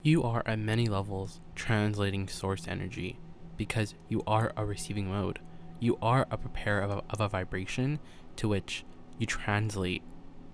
You are at many levels translating source energy because you are a receiving mode. You are a preparer of a vibration to which you translate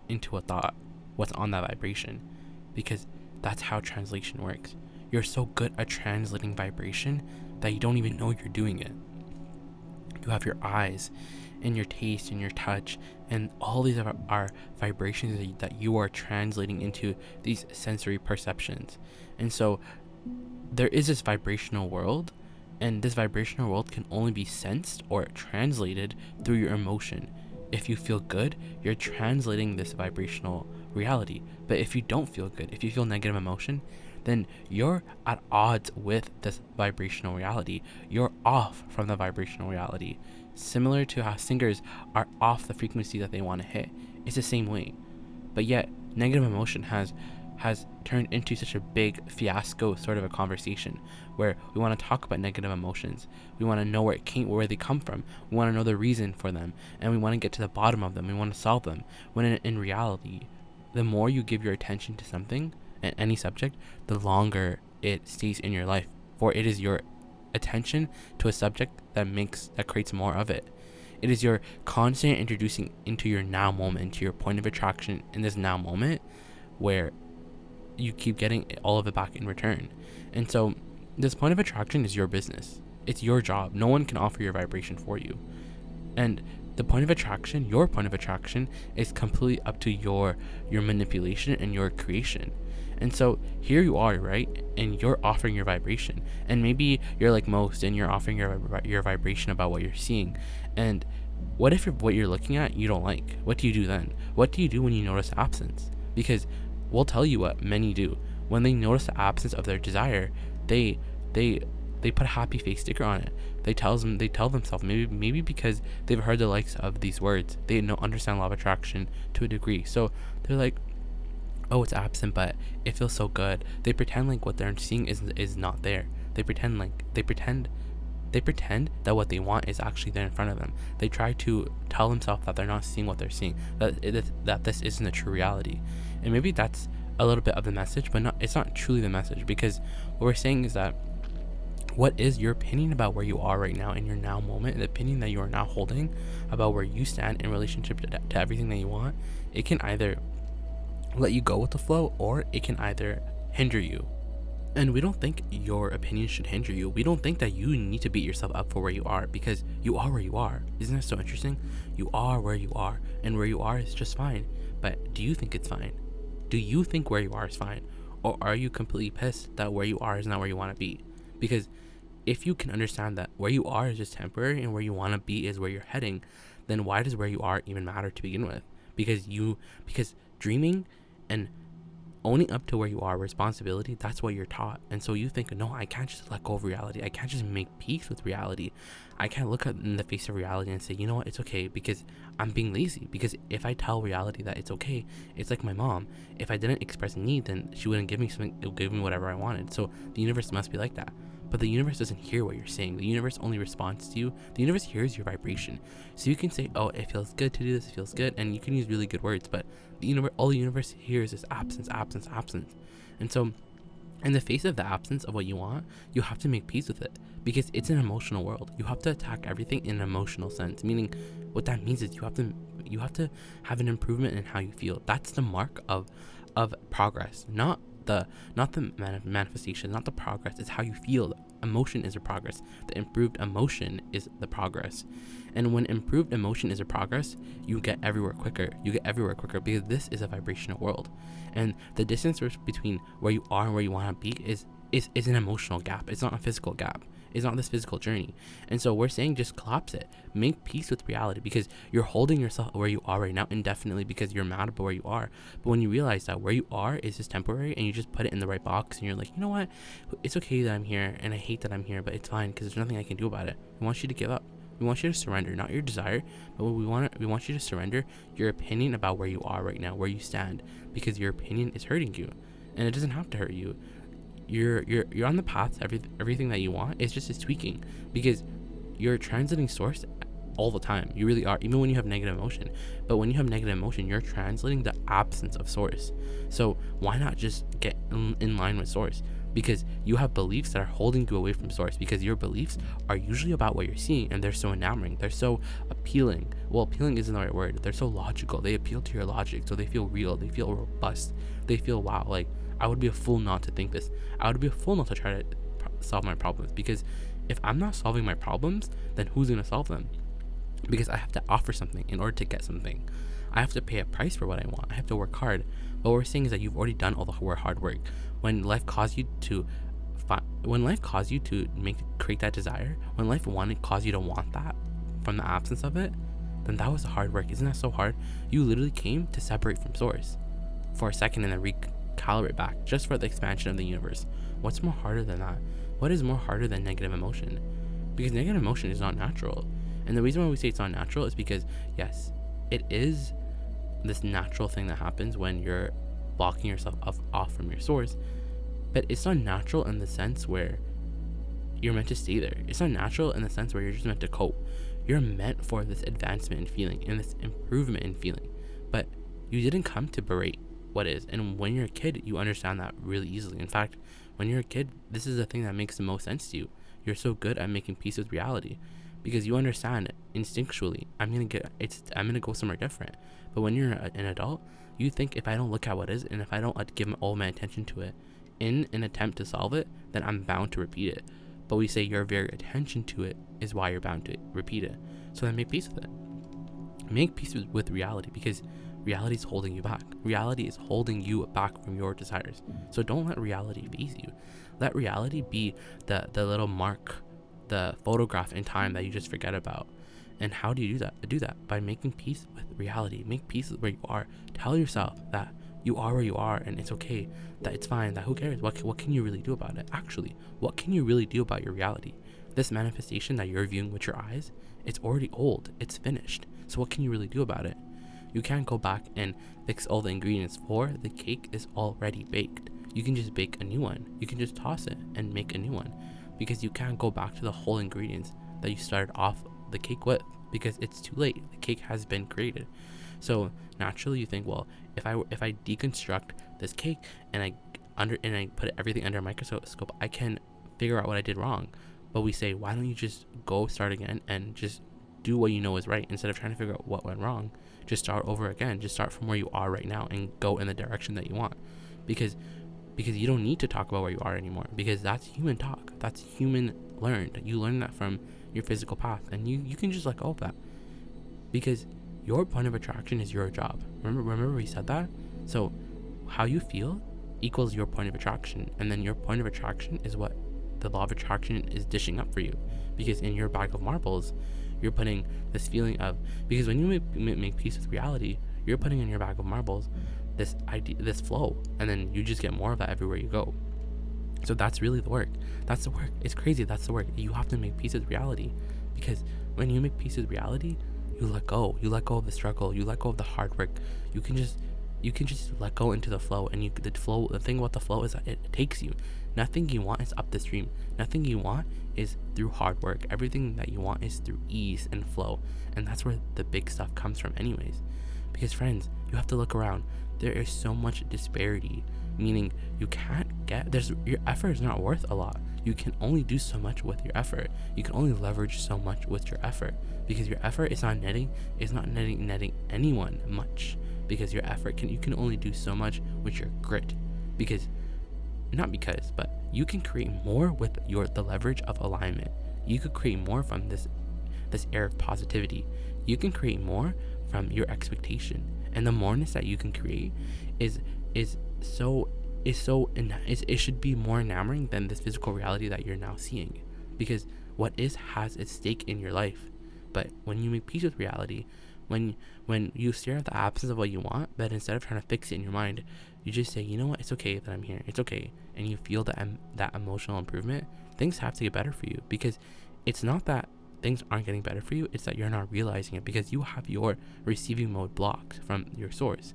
into a thought what's on that vibration, because that's how translation works. You're so good at translating vibration that you don't even know you're doing it. You have your eyes and your taste and your touch, and all these are vibrations that you are translating into these sensory perceptions. And so there is this vibrational world, and this vibrational world can only be sensed or translated through your emotion. If you feel good, you're translating this vibrational reality. But if you don't feel good, if you feel negative emotion, then you're at odds with this vibrational reality. You're off from the vibrational reality. Similar to how singers are off the frequency that they want to hit. It's the same way. But yet, negative emotion has turned into such a big fiasco sort of a conversation where we want to talk about negative emotions. We want to know where they come from. We want to know the reason for them, and we want to get to the bottom of them. We want to solve them. When in reality, the more you give your attention to something and any subject, the longer it stays in your life. For it is your attention to a subject that creates more of it. It is your constant introducing into your now moment, to your point of attraction in this now moment, where you keep getting all of it back in return. And so this point of attraction is your business. It's your job. No one can offer your vibration for you. And the point of attraction, your point of attraction, is completely up to your manipulation and your creation. And so here you are, right? And you're offering your vibration. And maybe you're like most and you're offering your vibration about what you're seeing. And what if what you're looking at you don't like? What do you do then? What do you do when you notice absence? Because we'll tell you what many do. When they notice the absence of their desire, they put a happy face sticker on it. They tell themselves, maybe because they've heard the likes of these words, they understand law of attraction to a degree. So they're like, oh, it's absent, but it feels so good. They pretend like what they're seeing is not there. They pretend that what they want is actually there in front of them. They try to tell themselves that they're not seeing what they're seeing, that this isn't a true reality. And maybe that's a little bit of the message, but it's not truly the message, because what we're saying is that what is your opinion about where you are right now in your now moment, the opinion that you are now holding about where you stand in relationship to everything that you want, it can either let you go with the flow, or it can either hinder you. And we don't think your opinion should hinder you. We don't think that you need to beat yourself up for where you are, because you are where you are. Isn't that so interesting? You are where you are, and where you are is just fine. But do you think it's fine? Do you think where you are is fine? Or are you completely pissed that where you are is not where you want to be? Because if you can understand that where you are is just temporary and where you want to be is where you're heading, then why does where you are even matter to begin with? Because dreaming and owning up to where you are, responsibility, that's what you're taught. And so you think, no, I can't just let go of reality. I can't just make peace with reality. I can't look in the face of reality and say, you know what, it's okay, because I'm being lazy. Because if I tell reality that it's okay, it's like my mom. If I didn't express a need, then she wouldn't give me something. It would give me whatever I wanted. So the universe must be like that. But the universe doesn't hear what you're saying. The universe only responds to you. The universe hears your vibration. So you can say, oh, it feels good to do this, it feels good, and you can use really good words, but all the universe hears is absence, absence, absence. And so in the face of the absence of what you want, you have to make peace with it, because it's an emotional world. You have to attack everything in an emotional sense, meaning what that means is you have to have an improvement in how you feel. That's the mark of progress, not the manifestation, not the progress. It's how you feel. Emotion is a progress. The improved emotion is the progress. And when improved emotion is a progress, you get everywhere quicker. Because this is a vibrational world. And the distance between where you are and where you want to be is an emotional gap. It's not a physical gap. It's not this physical journey. And so we're saying just collapse it. Make peace with reality, because you're holding yourself where you are right now indefinitely because you're mad about where you are. But when you realize that where you are is just temporary, and you just put it in the right box, and you're like, you know what? It's okay that I'm here, and I hate that I'm here, but it's fine because there's nothing I can do about it. We want you to give up. We want you to surrender, not your desire, but we want you to surrender your opinion about where you are right now, where you stand, because your opinion is hurting you, and it doesn't have to hurt you. You're on the path to everything that you want. It's just tweaking, because you're translating source all the time. You really are, even when you have negative emotion. But when you have negative emotion, you're translating the absence of source. So why not just get in line with source? because you have beliefs that are holding you away from source, because your beliefs are usually about what you're seeing, and they're so enamoring, they're so appealing. Well, appealing isn't the right word. They're so logical. They appeal to your logic, so they feel real, they feel robust, they feel, wow, like, I would be a fool not to think this. I would be a fool not to try to solve my problems, because if I'm not solving my problems, then who's going to solve them? Because I have to offer something in order to get something. I have to pay a price for what I want. I have to work hard. But what we're saying is that you've already done all the hard work. When life caused you to create that desire, when life caused you to want that from the absence of it, then that was the hard work. Isn't that so hard? You literally came to separate from source for a second and then recalibrate back just for the expansion of the universe. What's more harder than that? What is more harder than negative emotion? Because negative emotion is not natural. And the reason why we say it's not natural is because, yes, it is this natural thing that happens when you're blocking yourself off from your source, but it's not natural in the sense where you're meant to stay there. It's not natural in the sense where you're just meant to cope. You're meant for this advancement in feeling and this improvement in feeling, but you didn't come to berate what is. And when you're a kid, you understand that really easily. In fact, when you're a kid, this is the thing that makes the most sense to you. You're so good at making peace with reality, because you understand instinctually, I'm gonna go somewhere different. But when you're an adult, you think, if I don't look at what is, and if I don't give all my attention to it in an attempt to solve it, then I'm bound to repeat it. But we say your very attention to it is why you're bound to repeat it. So then make peace with it. Make peace with reality, because reality is holding you back. Reality is holding you back from your desires. So don't let reality phase you. Let reality be the little mark, the photograph in time that you just forget about. And how do you do that? Do that by making peace with reality. Make peace with where you are. Tell yourself that you are where you are, and it's okay, that it's fine, that who cares? What can you really do about it? Actually, what can you really do about your reality? This manifestation that you're viewing with your eyes, it's already old. It's finished. So what can you really do about it? You can't go back and fix all the ingredients, for the cake is already baked. You can just bake a new one. You can just toss it and make a new one, because you can't go back to the whole ingredients that you started off the cake with, because it's too late. The cake has been created. So naturally you think, well, if I deconstruct this cake and I put everything under a microscope, I can figure out what I did wrong. But we say, why don't you just go start again and just do what you know is right, instead of trying to figure out what went wrong? Just start over again. Just start from where you are right now and go in the direction that you want, because you don't need to talk about where you are anymore, because that's human talk. That's human learned. You learn that from your physical path, and you can just let go of that, because your point of attraction is your job. Remember we said that? So how you feel equals your point of attraction, and then your point of attraction is what the law of attraction is dishing up for you. Because in your bag of marbles, you're putting this feeling of, because when you make peace with reality, you're putting in your bag of marbles this idea, this flow, and then you just get more of that everywhere you go. So that's really the work. That's the work. It's crazy. That's the work. You have to make peace with reality, because when you make peace with reality, you let go. You let go of the struggle. You let go of the hard work. You can just let go into the flow. And the thing about the flow is that it takes you. Nothing you want is up the stream. Nothing you want is through hard work. Everything that you want is through ease and flow. And that's where the big stuff comes from anyways. Because friends, you have to look around. There is so much disparity, meaning you can't your effort is not worth a lot. You can only do so much with your effort. You can only leverage so much with your effort, because your effort is not netting anyone much, because your effort you can only do so much with your grit, but you can create more with the leverage of alignment. You could create more from this air of positivity. You can create more from your expectation, and the moreness that you can create it should be more enamoring than this physical reality that you're now seeing, because what is has its stake in your life. But when you make peace with reality, when you stare at the absence of what you want, but instead of trying to fix it in your mind, you just say, you know what, it's okay that I'm here, it's okay, and you feel that emotional improvement, things have to get better for you. Because it's not that things aren't getting better for you, it's that you're not realizing it, because you have your receiving mode blocked from your source.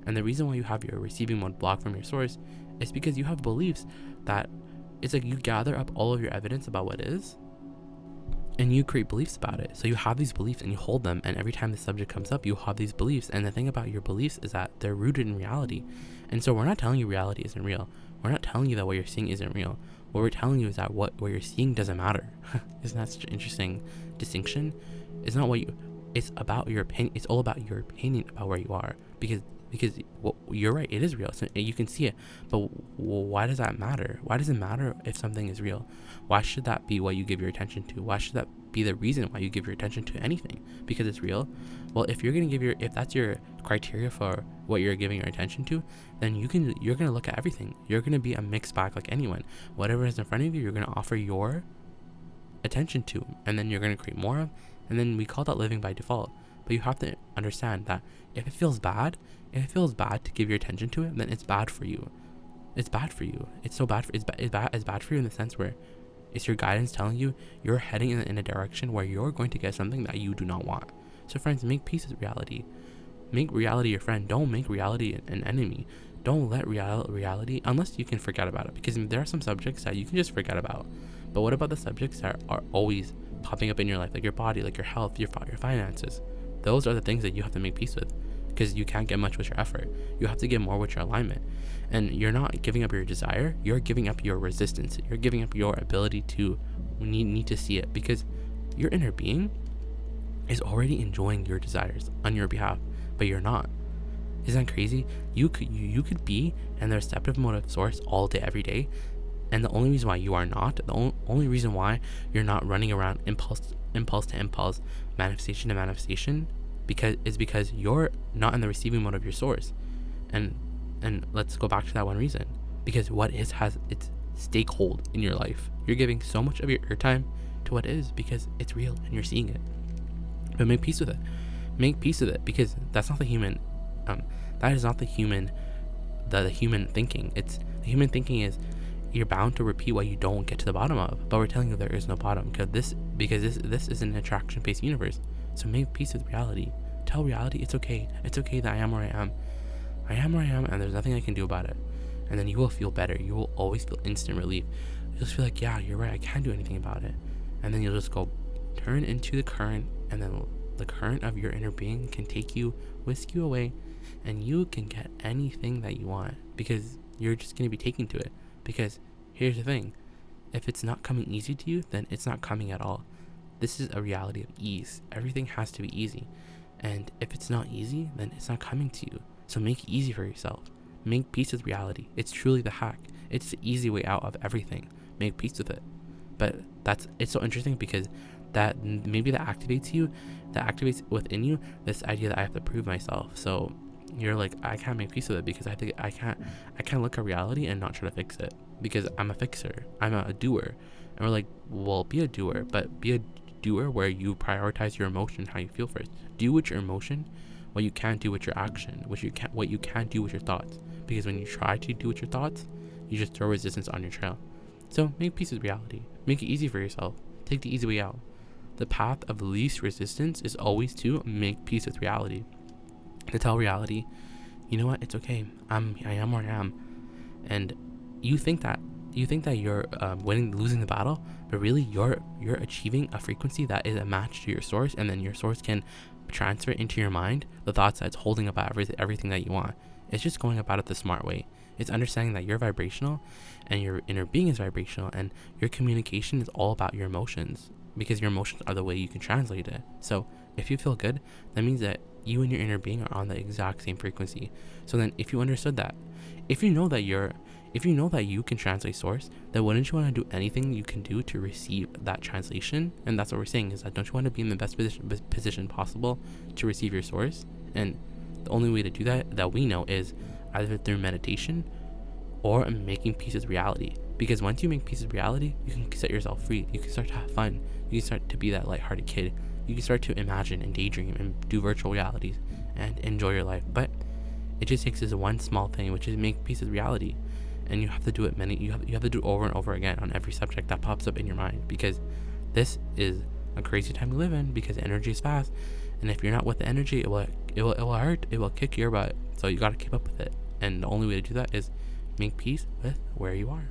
And the reason why you have your receiving mode blocked from your source is because you have beliefs that it's like you gather up all of your evidence about what is, and you create beliefs about it. So you have these beliefs and you hold them, and every time the subject comes up, you have these beliefs. And the thing about your beliefs is that they're rooted in reality. And so we're not telling you reality isn't real. we're not telling you that what you're seeing isn't real. What we're telling you is that what you're seeing doesn't matter. Isn't that such an interesting distinction? It's not what you, it's about your opinion. It's all about your opinion about where you are, because you're right, it is real. So you can see it, but why does that matter? Why does it matter if something is real? Why should that be what you give your attention to? Why should that be the reason why you give your attention to anything? Because it's real. Well, if you're gonna if that's your criteria for what you're giving your attention to, then you're gonna look at everything. You're gonna be a mixed bag like anyone. Whatever is in front of you, you're gonna offer your attention to, and then you're gonna create more of, and then we call that living by default. But you have to understand that if it feels bad to give your attention to it, then it's bad for you. It's bad for you. It's so bad. It's bad for you in the sense where it's your guidance telling you you're heading in a direction where you're going to get something that you do not want. So friends, make peace with reality. Make reality your friend. Don't make reality an enemy. Don't let reality, unless you can forget about it, because there are some subjects that you can just forget about. But what about the subjects that are always popping up in your life, like your body, like your health, your finances? Those are the things that you have to make peace with, because you can't get much with your effort. You have to get more with your alignment. And you're not giving up your desire, you're giving up your resistance. You're giving up your ability to need to see it, because your inner being is already enjoying your desires on your behalf, but you're not. Isn't that crazy? You could be in the receptive mode of source all day, every day, and the only reason why you are not, the only reason why you're not running around impulse to impulse, manifestation to manifestation, because you're not in the receiving mode of your source. And let's go back to that one reason, because what is has its stakehold in your life. You're giving so much of your time to what is, because it's real and you're seeing it. But make peace with it. Make peace with it, because that's not the human. That is not the human. The human thinking. It's the human thinking is you're bound to repeat what you don't get to the bottom of. But we're telling you there is no bottom, because this is an attraction-based universe. So make peace with reality. Tell reality it's okay. It's okay that I am where I am. I am where I am, and there's nothing I can do about it. And then you will feel better. You will always feel instant relief. You'll just feel like, yeah, you're right, I can't do anything about it. And then you'll just go turn into the current, and then the current of your inner being can whisk you away, and you can get anything that you want, because you're just going to be taken to it. Because here's the thing, if it's not coming easy to you, then it's not coming at all. This is a reality of ease. Everything has to be easy, and if it's not easy, then it's not coming to you. So make it easy for yourself. Make peace with reality. It's truly the hack. It's the easy way out of everything. Make peace with it. But it's so interesting, because that maybe that activates within you this idea that I have to prove myself. So you're like, I can't make peace with it, because I can't look at reality and not try to fix it, because I'm a fixer. I'm a doer. And we're like, well, be a doer, but be a doer where you prioritize your emotion, how you feel first. Do with your emotion what you can't do with your action, what you can't do with your thoughts. Because when you try to do with your thoughts, you just throw resistance on your trail. So make peace with reality. Make it easy for yourself. Take the easy way out. The path of least resistance is always to make peace with reality. To tell reality, you know what, it's okay. I am where I am. And you think that you're losing the battle, but really you're achieving a frequency that is a match to your source, and then your source can transfer into your mind the thoughts that's holding about everything that you want. It's just going about it the smart way. It's understanding that you're vibrational, and your inner being is vibrational, and your communication is all about your emotions, because your emotions are the way you can translate it. So if you feel good, that means that you and your inner being are on the exact same frequency. So then if you understood that, if you know that you can translate source, then wouldn't you want to do anything you can do to receive that translation? And that's what we're saying, is that don't you want to be in the best position possible to receive your source? And the only way to do that we know, is either through meditation or making peace with reality. Because once you make peace with reality, you can set yourself free. You can start to have fun. You can start to be that lighthearted kid. You can start to imagine and daydream and do virtual realities and enjoy your life. But it just takes this one small thing, which is make peace with reality. And you have to do it you have to do it over and over again on every subject that pops up in your mind, because this is a crazy time to live in, because energy is fast, and if you're not with the energy, it will hurt, it will kick your butt. So you got to keep up with it, and the only way to do that is make peace with where you are.